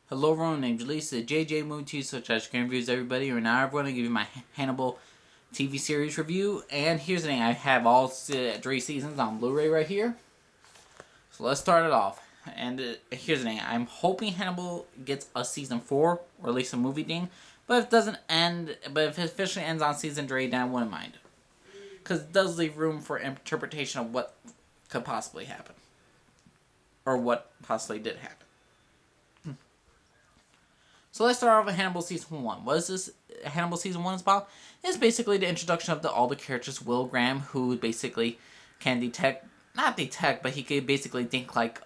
Hello everyone, name's Lisa, JJ Moon T, such as Grand Reviews everybody. Right now I'm going to give you my Hannibal TV series review. And here's the thing, I have all 3 seasons on Blu-ray right here. So let's start it off. And here's the thing, I'm hoping Hannibal gets a season 4, or at least a movie thing. But if it doesn't end, but if it officially ends on season 3, then I wouldn't mind. Because it does leave room for interpretation of what could possibly happen. Or what possibly did happen. So let's start off with Hannibal Season 1. What is this Hannibal Season 1 is about? It's basically the introduction of all the characters. Will Graham, who basically can not detect, but he can basically think like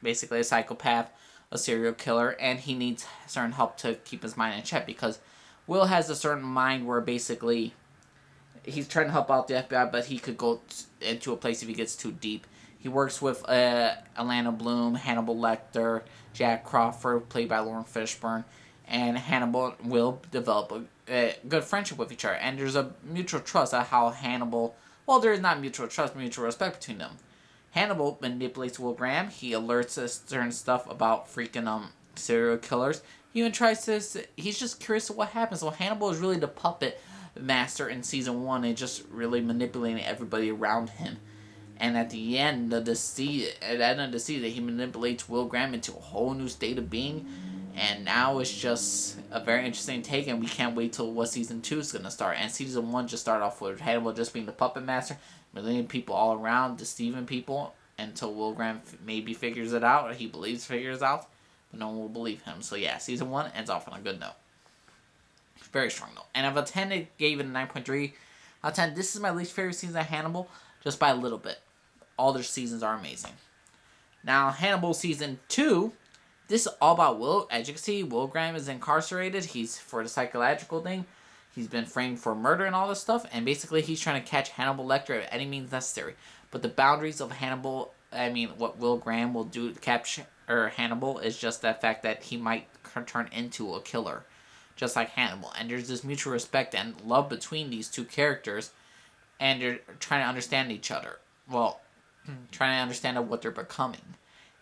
basically a psychopath, a serial killer, and he needs certain help to keep his mind in check because Will has a certain mind where basically he's trying to help out the FBI, but he could go into a place if he gets too deep. He works with Alana Bloom, Hannibal Lecter, Jack Crawford, played by Lauren Fishburne, and Hannibal will develop a good friendship with each other. And there's a mutual trust at how Hannibal... Well, there is not mutual trust, mutual respect between them. Hannibal manipulates Will Graham. He alerts us certain stuff about freaking serial killers. He even tries to... He's just curious of what happens. So Hannibal is really the puppet master in Season 1 and just really manipulating everybody around him. And at the end of the season, he manipulates Will Graham into a whole new state of being. And now it's just a very interesting take, and we can't wait till what Season 2 is going to start. And Season 1 just started off with Hannibal just being the puppet master, manipulating people all around, deceiving people, until Will Graham maybe figures it out, or he figures it out, but no one will believe him. So yeah, Season 1 ends off on a good note. Very strong note. And out of 10, it gave it a 9.3 out of 10. This is my least favorite season of Hannibal, just by a little bit. All their seasons are amazing. Now, Hannibal Season 2, this is all about Will. As you can see, Will Graham is incarcerated. He's for the psychological thing. He's been framed for murder and all this stuff. And basically, he's trying to catch Hannibal Lecter at any means necessary. But the boundaries of what Will Graham will do to capture Hannibal is just the fact that he might turn into a killer. Just like Hannibal. And there's this mutual respect and love between these two characters. And they're trying to understand each other. Well, trying to understand what they're becoming.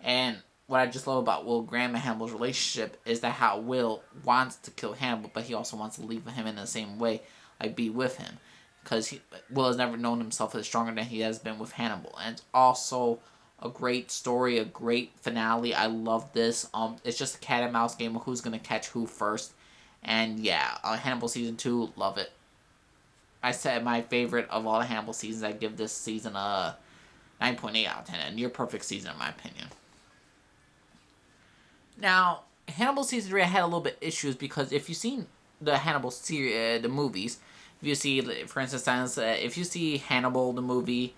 And what I just love about Will Graham and Hannibal's relationship is that how Will wants to kill Hannibal, but he also wants to leave him in the same way, like be with him. Because Will has never known himself as stronger than he has been with Hannibal. And it's also a great story, a great finale. I love this. It's just a cat and mouse game of who's going to catch who first. And yeah, Hannibal Season 2, love it. I said my favorite of all the Hannibal seasons. I give this season a 9.8 out of 10. A near perfect season in my opinion. Now, Hannibal Season 3 I had a little bit issues because if you've seen the Hannibal series, the movies, if you see, for instance, if you see Hannibal, the movie,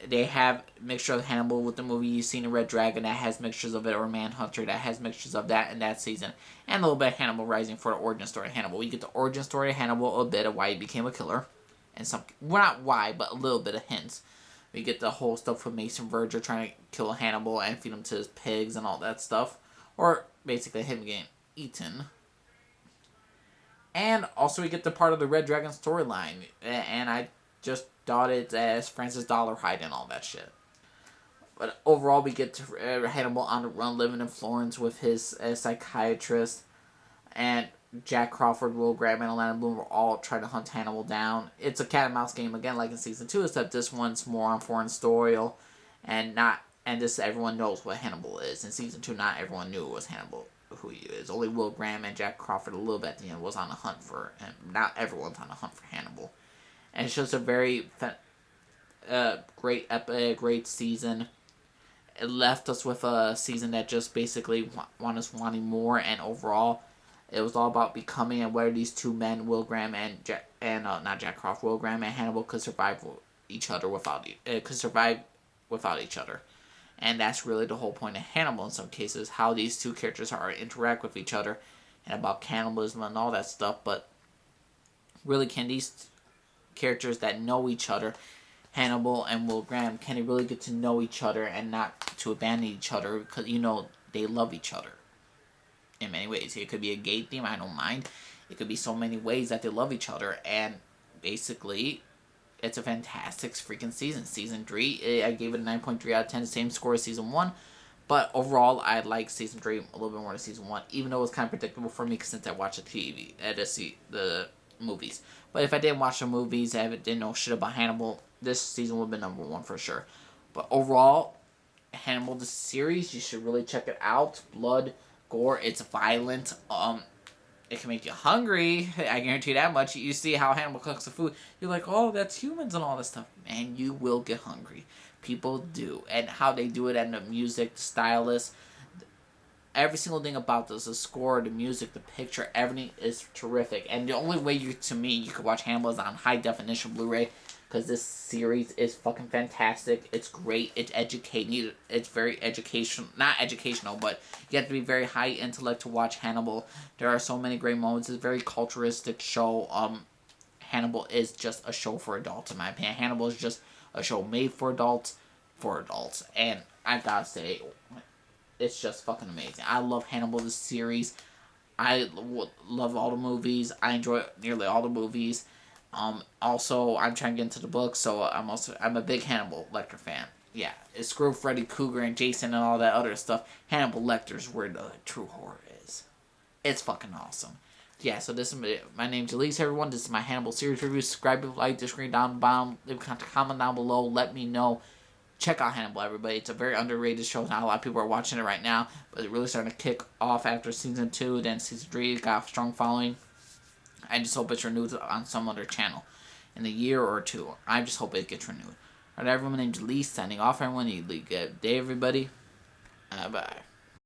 they have mixture of Hannibal with the movie. You've seen a Red Dragon that has mixtures of it, or Manhunter that has mixtures of that in that season, and a little bit of Hannibal Rising for the origin story of Hannibal. You get the origin story of Hannibal, a bit of why he became a killer, and well, not why, but a little bit of hints. We get the whole stuff with Mason Verger trying to kill Hannibal and feed him to his pigs and all that stuff, or basically him getting eaten. And also we get the part of the Red Dragon storyline, and I just thought it as Francis Dollarhide and all that shit. But overall, we get to Hannibal on the run, living in Florence with his psychiatrist, and Jack Crawford, Will Graham, and Alana Bloom were all trying to hunt Hannibal down. It's a cat and mouse game again, like in Season 2, except this one's more on foreign story, and this everyone knows what Hannibal is. In Season 2, not everyone knew it was Hannibal, who he is. Only Will Graham and Jack Crawford a little bit at the end was on a hunt for him. Not everyone's on a hunt for Hannibal. And it's just a very great season. It left us with a season that just basically us wanting more, and overall, it was all about becoming and whether these two men, Will Graham and not Jack Crawford, Will Graham and Hannibal could survive each other without each other. And that's really the whole point of Hannibal in some cases, how these two characters interact with each other, and about cannibalism and all that stuff. But really, can these characters that know each other, Hannibal and Will Graham, can they really get to know each other and not to abandon each other because they love each other in many ways. It could be a gay theme, I don't mind. It could be so many ways that they love each other, and basically it's a fantastic freaking season. Season 3, I gave it a 9.3 out of 10, same score as Season 1, But overall, I like season 3 a little bit more than season 1, even though it was kind of predictable for me since I watched the movies. But if I didn't watch the movies, I didn't know shit about Hannibal, this season would have been number 1 for sure. But overall, Hannibal the series, you should really check it out. Blood, gore, it's violent. It can make you hungry. I guarantee you that much. You see how Hannibal cooks the food. You're like, oh, that's humans and all this stuff. Man, you will get hungry. People do. And how they do it, and the music, the stylist, every single thing about this, the score, the music, the picture, everything is terrific. And the only way you could watch Hannibal is on high definition Blu-ray, because this series is fucking fantastic. It's great. It's educating. It's very educational. Not educational, but you have to be very high intellect to watch Hannibal. There are so many great moments. It's a very culturistic show. Hannibal is just a show for adults, in my opinion. Hannibal is just a show made for adults, and I gotta say, it's just fucking amazing. I love Hannibal, the series. I love all the movies. I enjoy nearly all the movies. Also, I'm trying to get into the book, so I'm a big Hannibal Lecter fan. Yeah, screw Freddy Krueger and Jason and all that other stuff. Hannibal Lecter's where the true horror is. It's fucking awesome. Yeah, so this is my name's Elise, everyone. This is my Hannibal series review. Subscribe, like, disagree down bottom. Leave a comment down below. Let me know. Check out Hannibal, everybody. It's a very underrated show. Not a lot of people are watching it right now, but it really starting to kick off after season 2. Then season 3 got a strong following. I just hope it's renewed on some other channel in a year or two. I just hope it gets renewed. Alright, everyone, my name's Elise, signing off. Everyone, you good day, everybody. Bye.